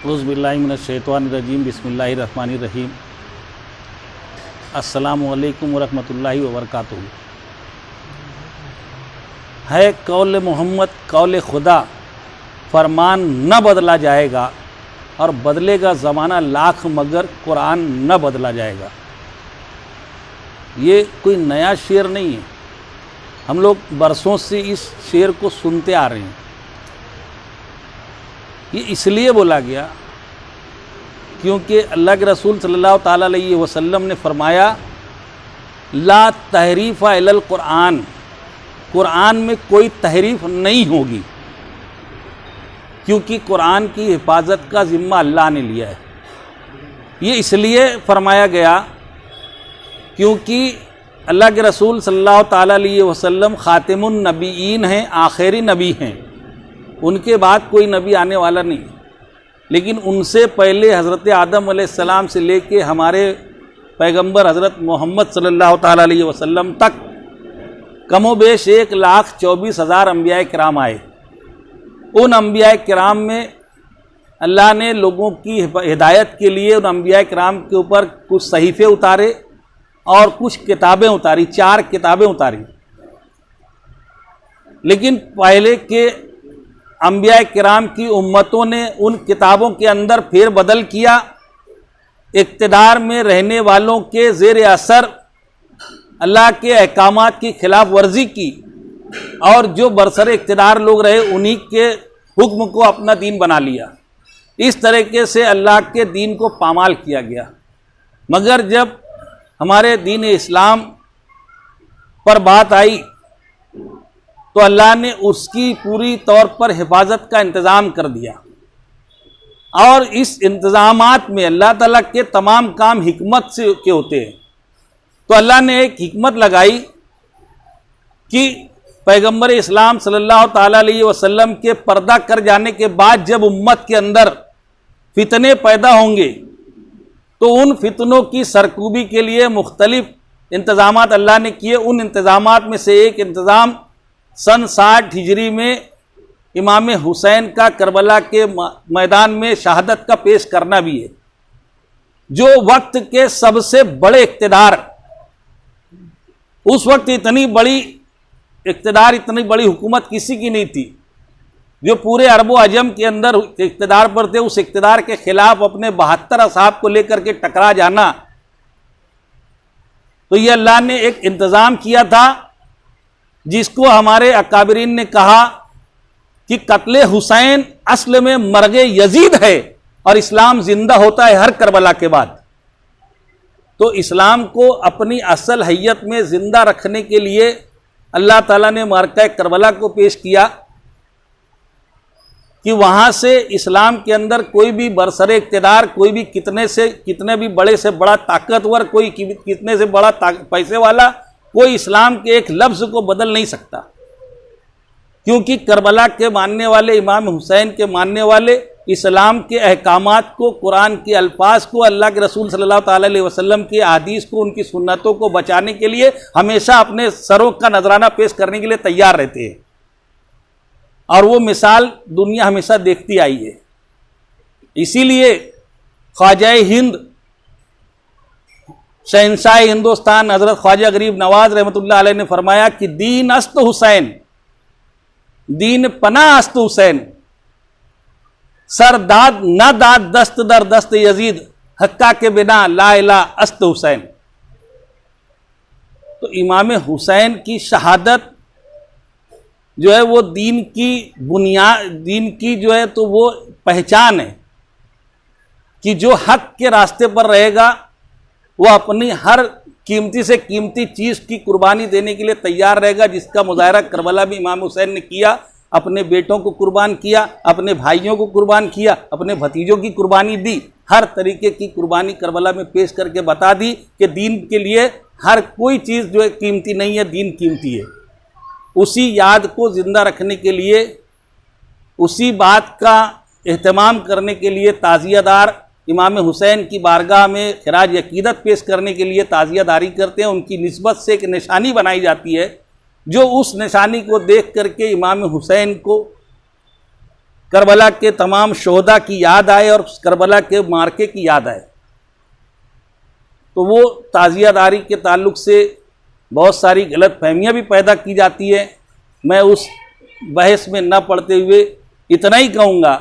औज़ुबिल्लाहि मिनश्शैतानिर्रजीम बिस्मिल्लाहिर्रहमानिर्रहीम। अस्सलामु अलैकुम वरहमतुल्लाहि वबरकातुहू। है कौल मोहम्मद कौल खुदा, फरमान न बदला जाएगा और बदलेगा ज़माना लाख मगर कुरान न बदला जाएगा। ये कोई नया शेर नहीं है, हम लोग बरसों से इस शेर को सुनते आ रहे हैं। ये इसलिए बोला गया क्योंकि अल्लाह के रसूल सल्लल्लाहु ताला अलैहि वसल्लम ने फरमाया, ला तहरीफ़ा इलल कुरान, कुरान में कोई तहरीफ नहीं होगी, क्योंकि कुरान की हिफाजत का ज़िम्मा अल्लाह ने लिया है। ये इसलिए फरमाया गया क्योंकि अल्लाह के रसूल सल्लल्लाहु ताला अलैहि वसल्लम ख़ातिमुन नबीयीन हैं, आखिरी नबी हैं। उनके बाद कोई नबी आने वाला नहीं, लेकिन उनसे पहले हज़रत आदम अलैहिस्सलाम से लेके हमारे पैगंबर हज़रत मोहम्मद सल्लल्लाहु ताला अलैहि वसल्लम तक कमोबेश 1,24,000 अम्बिया किराम आए। उन अम्बिया किराम में अल्लाह ने लोगों की हिदायत के लिए उन अम्बिया किराम के ऊपर कुछ सहीफ़े उतारे और कुछ किताबें उतारी, 4 किताबें उतारी। लेकिन पहले के अम्बिया किराम की उम्मतों ने उन किताबों के अंदर फेर बदल किया, इक़्तिदार में रहने वालों के ज़ेर असर अल्लाह के अहकामात की खिलाफ वर्जी की, और जो बरसर इक़्तिदार लोग रहे उन्हीं के हुक्म को अपना दीन बना लिया। इस तरीके से अल्लाह के दीन को पामाल किया गया। मगर जब हमारे दीन इस्लाम पर बात आई तो अल्लाह ने उसकी पूरी तौर पर हिफाजत का इंतज़ाम कर दिया, और इस इंतज़ामात में अल्लाह ताला के तमाम काम हिकमत से के होते हैं। तो अल्लाह ने एक हिकमत लगाई कि पैगंबर इस्लाम सल्लल्लाहु ताला अलैहि वसल्लम के पर्दा कर जाने के बाद जब उम्मत के अंदर फितने पैदा होंगे तो उन फितनों की सरकूबी के लिए मुख्तलिफ इंतज़ामात अल्लाह ने किए। उन इंतज़ामात में से एक इंतज़ाम सन 60 हिजरी में इमाम हुसैन का करबला के मैदान में शहादत का पेश करना भी है, जो वक्त के सबसे बड़े इक़्तिदार, उस वक्त इतनी बड़ी इक़्तिदार, इतनी बड़ी हुकूमत किसी की नहीं थी, जो पूरे अरब अजम के अंदर इक़्तिदार पर थे। उस इक़्तिदार के खिलाफ अपने 72 असहाब को लेकर के टकरा जाना, तो ये अल्लाह ने एक इंतज़ाम किया था जिसको हमारे अकाबरीन ने कहा कि कत्ले हुसैन असल में मरगे यजीद है और इस्लाम जिंदा होता है हर करबला के बाद। तो इस्लाम को अपनी असल हैयत में ज़िंदा रखने के लिए अल्लाह ताला ने मार्का करबला को पेश किया कि वहाँ से इस्लाम के अंदर कोई भी बरसरे इक़्तिदार, कोई भी कितने भी बड़े से बड़ा ताकतवर, कोई कितने से बड़ा पैसे वाला, कोई इस्लाम के एक लफ्ज़ को बदल नहीं सकता, क्योंकि करबला के मानने वाले, इमाम हुसैन के मानने वाले इस्लाम के अहकामात को, कुरान के अल्फाज को, अल्लाह के रसूल सल्लल्लाहु ताला अलैहि वसल्लम की अहादीस को, उनकी सुन्नतों को बचाने के लिए हमेशा अपने सरों का नजराना पेश करने के लिए तैयार रहते हैं, और वो मिसाल दुनिया हमेशा देखती आई है। इसीलिए ख्वाजा हिंद, शहंशाह हिंदुस्तान हज़रत ख्वाजा गरीब नवाज रहमतुल्लाह अलैह ने फरमाया कि दीन अस्त हुसैन, दीन पना अस्त हुसैन, सर दाद न दाद दस्त दर दस्त यजीद, हक्का के बिना ला इला अस्त हुसैन। तो इमाम हुसैन की शहादत जो है वो दीन की बुनियाद, दीन की जो है तो वो पहचान है कि जो हक के रास्ते पर रहेगा वो अपनी हर कीमती से कीमती चीज़ की कुर्बानी देने के लिए तैयार रहेगा, जिसका मुजाहरा करबला में इमाम हुसैन ने किया। अपने बेटों को कुर्बान किया, अपने भाइयों को कुर्बान किया, अपने भतीजों की कुर्बानी दी, हर तरीके की कुर्बानी करबला में पेश करके बता दी कि दीन के लिए हर कोई चीज़ जो है कीमती नहीं है, दीन कीमती है। उसी याद को ज़िंदा रखने के लिए, उसी बात का एहतमाम करने के लिए ताज़ियादार इमाम हुसैन की बारगाह में खिराज अकीदत पेश करने के लिए ताज़ियादारी करते हैं। उनकी निस्बत से एक निशानी बनाई जाती है, जो उस निशानी को देख करके इमाम हुसैन को करबला के तमाम शोहदा की याद आए और करबला के मार्के की याद आए, तो वो ताज़ियादारी के ताल्लुक़ से बहुत सारी गलत फहमियाँ भी पैदा की जाती है। मैं उस बहस में न पड़ते हुए इतना ही कहूँगा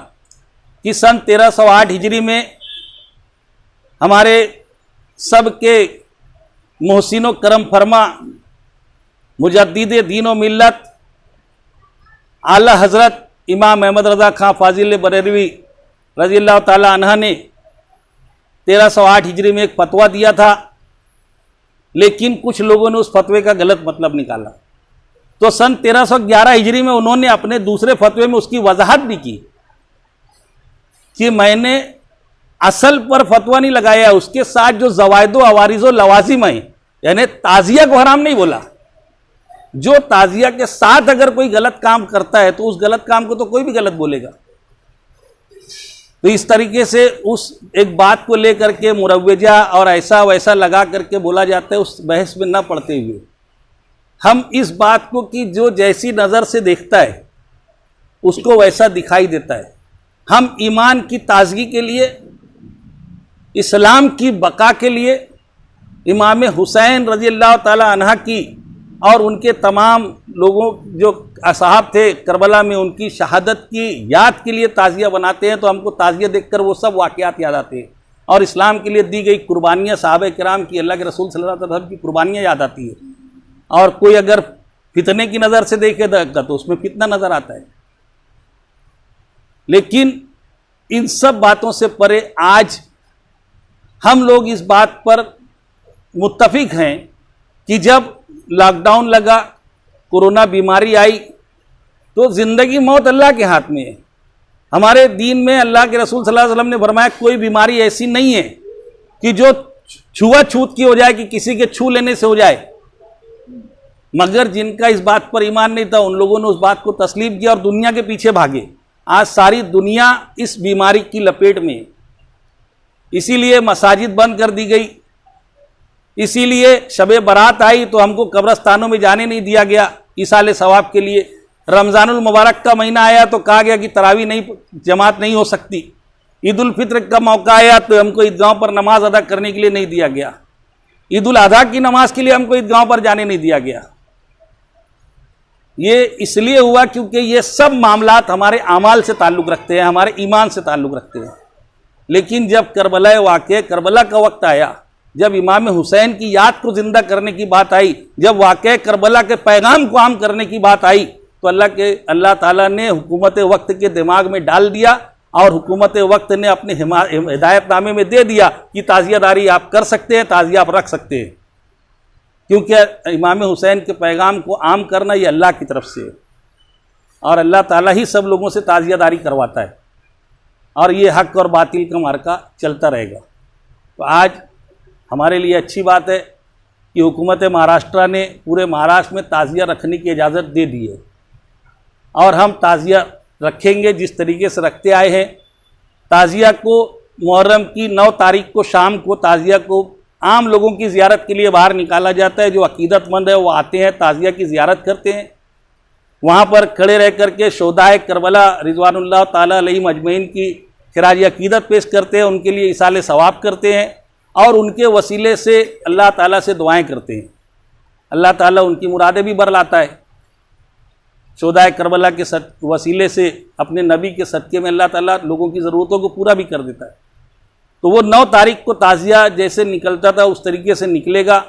कि सन 1308 हिजरी में हमारे सबके मोहसिन व करम फरमा मुजद्दिद दीन व मिल्लत आला हज़रत इमाम अहमद रज़ा खां फाजिल बरेलवी रज़ी अल्लाह ताला अन्हा ने 1308 हिजरी में एक फतवा दिया था, लेकिन कुछ लोगों ने उस फतवे का गलत मतलब निकाला। तो सन 1311 हिजरी में उन्होंने अपने दूसरे फतवे में उसकी वजाहत भी की कि मैंने असल पर फतवा नहीं लगाया, उसके साथ जो ज़वाइदो अवारिज़ो लवाजिम हैं, यानी ताज़िया को हराम नहीं बोला। जो ताज़िया के साथ अगर कोई गलत काम करता है तो उस गलत काम को तो कोई भी गलत बोलेगा। तो इस तरीके से उस एक बात को लेकर के मुरव्वजा और ऐसा वैसा लगा करके बोला जाता है, उस बहस में न पड़ते हुए हम इस बात को कि जो जैसी नज़र से देखता है उसको वैसा दिखाई देता है। हम ईमान की ताजगी के लिए, इस्लाम की बका के लिए इमाम हुसैन रज़ी अल्लाह ताला अन्हा की और उनके तमाम लोगों जो असहाब थे करबला में उनकी शहादत की याद के लिए ताज़िया बनाते हैं। तो हमको ताज़िया देखकर वो सब वाक़यात याद आते हैं और इस्लाम के लिए दी गई कुर्बानियाँ, सहाबा किराम की, अल्लाह के रसूल सल्लल्लाहु अलैहि वसल्लम की कुर्बानियाँ याद आती है। और कोई अगर फितने की नज़र से देखेगा तो उसमें फितना नज़र आता है। लेकिन इन सब बातों से परे आज हम लोग इस बात पर मुत्तफिक हैं कि जब लॉकडाउन लगा, कोरोना बीमारी आई, तो ज़िंदगी मौत अल्लाह के हाथ में है। हमारे दीन में अल्लाह के रसूल सल्लल्लाहु अलैहि वसल्लम ने फरमाया कोई बीमारी ऐसी नहीं है कि जो छुआछूत की हो जाए, कि किसी के छू लेने से हो जाए, मगर जिनका इस बात पर ईमान नहीं था उन लोगों ने उस बात को तस्लीम किया और दुनिया के पीछे भागे। आज सारी दुनिया इस बीमारी की लपेट में है, इसीलिए मसाजिद बंद कर दी गई, इसीलिए शबे बारात आई तो हमको कब्रस्तानों में जाने नहीं दिया गया ईसाले सवाब के लिए। रमज़ानुल मुबारक का महीना आया तो कहा गया कि तरावी नहीं, जमात नहीं हो सकती। ईद उल फित्र का मौका आया तो हमको ईदगाहों पर नमाज अदा करने के लिए नहीं दिया गया। ईद उल अधा की नमाज के लिए हमको ईदगाहों पर जाने नहीं दिया गया। ये इसलिए हुआ क्योंकि ये सब मामलात हमारे आमाल से ताल्लुक़ रखते हैं, हमारे ईमान से ताल्लुक़ रखते हैं। लेकिन जब करबला वाक़या, करबला का वक्त आया, जब इमाम हुसैन की याद को ज़िंदा करने की बात आई, जब वाक़या करबला के पैगाम को आम करने की बात आई, तो अल्लाह ताला ने हुकूमत वक्त के दिमाग में डाल दिया और हुकूमत वक्त ने अपने हिदायतनामे में दे दिया कि ताज़ियादारी आप कर सकते हैं, ताज़िया आप रख सकते हैं। क्योंकि इमाम हुसैन के पैगाम को आम करना ये अल्लाह की तरफ से है और अल्लाह ताला ही सब लोगों से ताज़ियादारी करवाता है और ये हक़ और बातिल का मार्का चलता रहेगा। तो आज हमारे लिए अच्छी बात है कि हुकूमत महाराष्ट्र ने पूरे महाराष्ट्र में ताज़िया रखने की इजाज़त दे दी है और हम ताज़िया रखेंगे जिस तरीके से रखते आए हैं। ताज़िया को मुहर्रम की 9 तारीख को शाम को ताज़िया को आम लोगों की ज़ियारत के लिए बाहर निकाला जाता है। जो अकीदतमंद है वो आते हैं, ताज़िया की ज़ियारत करते हैं, वहाँ पर खड़े रह कर के शोहदाए करबला रिज़वानुल्लाह ताला अलैहिम अजमईन की खिराज अकीदत पेश करते हैं, उनके लिए इसाले सवाब करते हैं और उनके वसीले से अल्लाह ताला से दुआएं करते हैं। अल्लाह ताला उनकी मुरादें भी बरलाता है। शोहदाए करबला के वसीले से अपने नबी के सदक़े में अल्लाह ताला लोगों की ज़रूरतों को पूरा भी कर देता है। तो वो 9 तारीख को ताज़िया जैसे निकलता था उस तरीके से निकलेगा।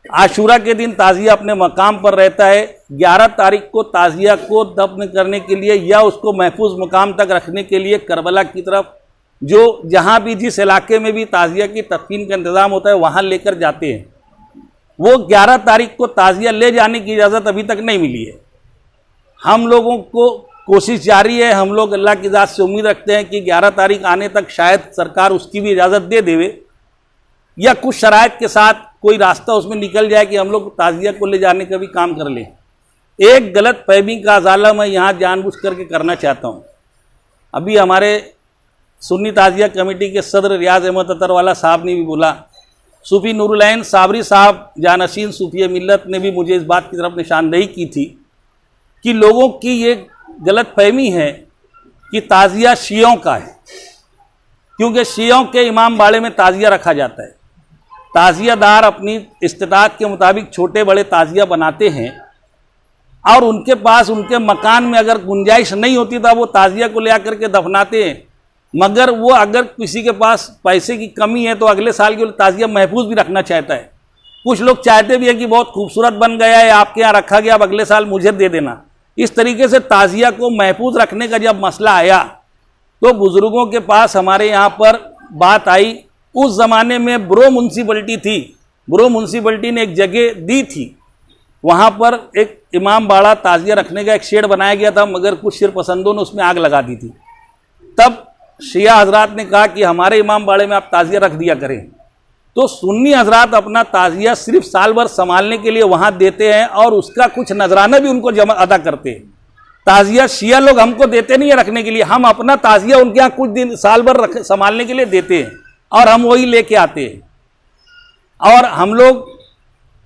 आशूरा के दिन ताज़िया अपने मकाम पर रहता है। 11 तारीख को ताज़िया को दफन करने के लिए या उसको महफूज मुकाम तक रखने के लिए करबला की तरफ जो जहाँ भी जिस इलाके में भी ताज़िया की तदफीन का इंतज़ाम होता है वहाँ लेकर जाते हैं। वो 11 तारीख को ताज़िया ले जाने की इजाज़त अभी तक नहीं मिली है। हम लोगों को कोशिश जारी है, हम लोग अल्लाह की ज़ात से उम्मीद रखते हैं कि 11 तारीख आने तक शायद सरकार उसकी भी इजाज़त दे देवे या कुछ शराइत के साथ कोई रास्ता उसमें निकल जाए कि हम लोग ताज़िया को ले जाने का भी काम कर लें। एक गलत फहमी का अजाला मैं यहाँ जानबूझ करके करना चाहता हूँ। अभी हमारे सुन्नी ताज़िया कमेटी के सदर रियाज अहमद अतरवाला साहब ने भी बोला, सूफ़ी नूरुल ऐन साबरी साहब जानशीन सूफ़ी मिल्लत ने भी मुझे इस बात की तरफ निशानदेही की थी कि लोगों की ये गलत फहमी है कि ताज़िया शियों का है, क्योंकि शियों के इमाम बाड़े में ताज़िया रखा जाता है। ताज़ियादार अपनी इस्तिताअत के मुताबिक छोटे बड़े ताज़िया बनाते हैं और उनके पास उनके मकान में अगर गुंजाइश नहीं होती तो वो ताज़िया को ले आकर के दफनाते हैं। मगर वो अगर किसी के पास पैसे की कमी है तो अगले साल के लिए ताज़िया महफूज भी रखना चाहता है। कुछ लोग चाहते भी हैं कि बहुत खूबसूरत बन गया है, आपके यहाँ रखा गया, अब अगले साल मुझे दे देना। इस तरीके से ताज़िया को महफूज रखने का जब मसला आया तो बुज़ुर्गों के पास हमारे यहाँ पर बात आई। उस ज़माने में ब्रो म्यूनसिपलिटी थी, ब्रो म्यूनसिपलिटी ने एक जगह दी थी, वहाँ पर एक इमाम बाड़ा ताज़िया रखने का एक शेड बनाया गया था, मगर कुछ शिरपसंदों ने उसमें आग लगा दी थी। तब शिया हजरात ने कहा कि हमारे इमाम बाड़े में आप ताज़िया रख दिया करें। तो सुन्नी हजरात अपना ताज़िया सिर्फ साल भर संभालने के लिए वहाँ देते हैं और उसका कुछ नजराना भी उनको जमा अदा करते हैं। ताज़िया शिया लोग हमको देते नहीं है रखने के लिए, हम अपना ताज़िया उनके यहाँ कुछ दिन साल भर संभालने के लिए देते हैं और हम वही लेके आते हैं। और हम लोग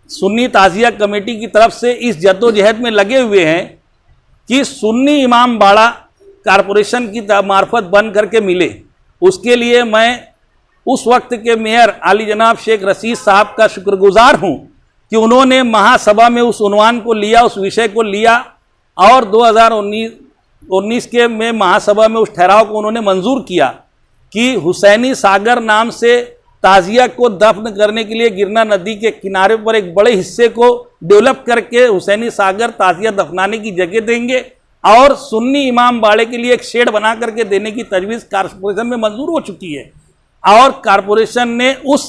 सुन्नी ताज़िया कमेटी की तरफ से इस जद्दोजहद में लगे हुए हैं कि सुन्नी इमाम बाड़ा कारपोरेशन की मार्फत बन करके मिले। उसके लिए मैं उस वक्त के मेयर आली जनाब शेख रशीद साहब का शुक्रगुजार हूँ कि उन्होंने महासभा में उस उन्वान को लिया, उस विषय को लिया और 2019 के में महासभा में उस ठहराव को उन्होंने मंजूर किया कि हुसैनी सागर नाम से ताज़िया को दफन करने के लिए गिरना नदी के किनारे पर एक बड़े हिस्से को डेवलप करके हुसैनी सागर ताज़िया दफनाने की जगह देंगे और सुन्नी इमाम बाड़े के लिए एक शेड बना करके देने की तजवीज़ कारपोरेशन में मंजूर हो चुकी है। और कारपोरेशन ने उस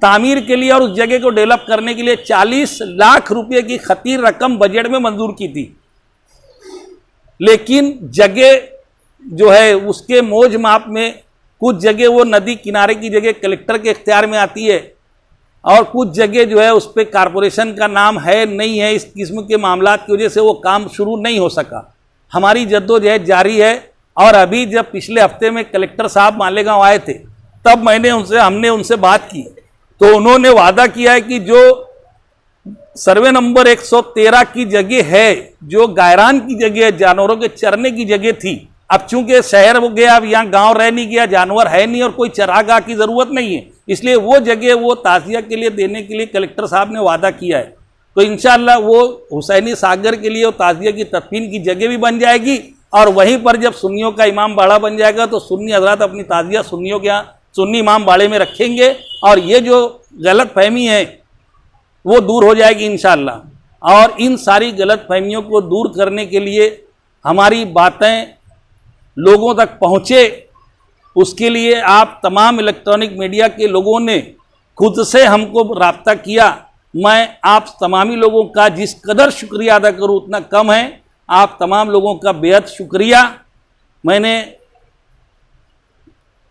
तामीर के लिए और उस जगह को डेवलप करने के लिए 40 लाख रुपए की खतीर रकम बजट में मंजूर की थी। लेकिन जगह जो है उसके मौज माप में कुछ जगह वो नदी किनारे की जगह कलेक्टर के इख्तियार में आती है और कुछ जगह जो है उस पर कारपोरेशन का नाम है नहीं है। इस किस्म के मामलात की वजह से वो काम शुरू नहीं हो सका। हमारी जद्दोजहद जारी है और अभी जब पिछले हफ्ते में कलेक्टर साहब मालेगांव आए थे तब हमने उनसे बात की तो उन्होंने वादा किया है कि जो सर्वे नंबर 113 की जगह है, जो गायरान की जगह, जानवरों के चरने की जगह थी, अब चूंकि शहर हो गया, अब यहाँ गांव रह नहीं गया, जानवर है नहीं और कोई चरागाह की ज़रूरत नहीं है, इसलिए वो जगह वो ताज़िया के लिए देने के लिए कलेक्टर साहब ने वादा किया है। तो इंशाअल्लाह वो हुसैनी सागर के लिए वो ताज़िया की तदफीन की जगह भी बन जाएगी और वहीं पर जब सुन्नियों का इमाम बाड़ा बन जाएगा तो सुन्नी हजरात अपनी ताज़िया सुन्नियों के यहाँ सुन्नी इमाम बाड़े में रखेंगे और ये जो गलत फहमी है वो दूर हो जाएगी इंशाअल्लाह। और इन सारी गलत फहमियों को दूर करने के लिए हमारी बातें लोगों तक पहुँचे, उसके लिए आप तमाम इलेक्ट्रॉनिक मीडिया के लोगों ने खुद से हमको रब्ता किया। मैं आप तमामी लोगों का जिस कदर शुक्रिया अदा करूँ उतना कम है। आप तमाम लोगों का बेहद शुक्रिया। मैंने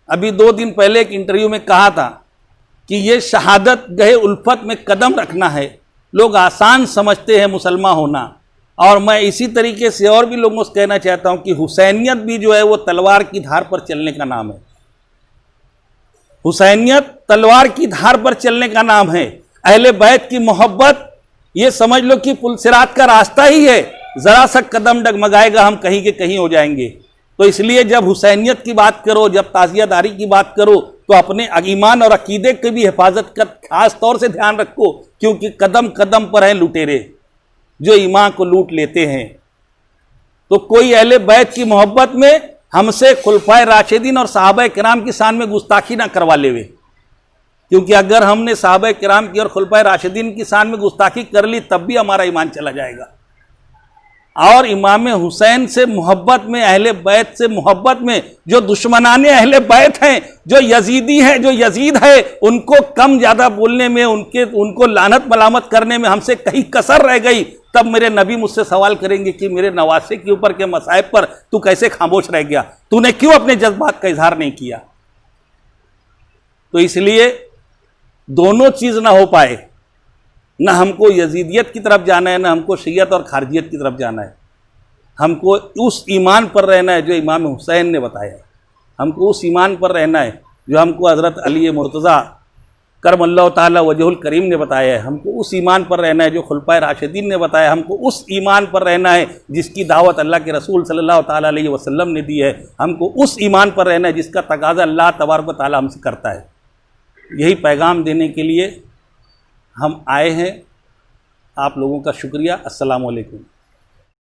अभी 2 दिन पहले एक इंटरव्यू में कहा था कि ये शहादत गए उल्फत में कदम रखना है। लोग आसान समझते हैं मुसलमान होना, और मैं इसी तरीके से और भी लोगों से कहना चाहता हूं कि हुसैनियत भी जो है वो तलवार की धार पर चलने का नाम है। हुसैनियत तलवार की धार पर चलने का नाम है। अहले बैत की मोहब्बत ये समझ लो कि पुलसिरात का रास्ता ही है, ज़रा सा कदम डगमगाएगा हम कहीं के कहीं हो जाएंगे। तो इसलिए जब हुसैनियत की बात करो, जब ताज़ियादारी की बात करो तो अपने ईमान और अकीदे की भी हिफाजत का खास तौर से ध्यान रखो, क्योंकि कदम कदम पर हैं लुटेरे जो ईमान को लूट लेते हैं। तो कोई अहले बैत की मोहब्बत में हमसे खुलफाए राशिदीन और सहाबा किराम की शान में गुस्ताखी ना करवा लेवे, क्योंकि अगर हमने सहाबा किराम की और खुलफाए राशिदीन की शान में गुस्ताखी कर ली तब भी हमारा ईमान चला जाएगा। और इमाम हुसैन से मोहब्बत में, अहले बैत से मोहब्बत में जो दुश्मनाने अहले बैत हैं, जो यजीदी हैं, जो यजीद है, उनको कम ज़्यादा बोलने में, उनको लानत मलामत करने में हमसे कहीं कसर रह गई, तब मेरे नबी मुझसे सवाल करेंगे कि मेरे नवासे के ऊपर के मसाइब पर तू कैसे खामोश रह गया, तूने क्यों अपने जज्बात का इजहार नहीं किया। तो इसलिए दोनों चीज़ ना हो पाए, न हमको यजीदियत की तरफ जाना है, न हमको शियत और खारजियत की तरफ जाना है। हमको उस ईमान पर रहना है जो इमाम हुसैन ने बताया है। हमको उस ईमान पर रहना है जो हमको हज़रत अली मुर्तज़ा करम अल्लाह ताला वजहुल करीम ने बताया है। हमको उस ईमान पर रहना है जो खुलफाए राशिदीन ने बताया। हमको उस ईमान पर रहना है जिसकी दावत अल्लाह के रसूल सल्लल्लाहु ताला अलैहि वसल्लम ने दी है। हमको उस ईमान पर रहना है जिसका तकाज़ा अल्लाह तबारक व तआला हमसे करता है। यही पैगाम देने के लिए हम आए हैं। आप लोगों का शुक्रिया। अस्सलामु अलैकुम।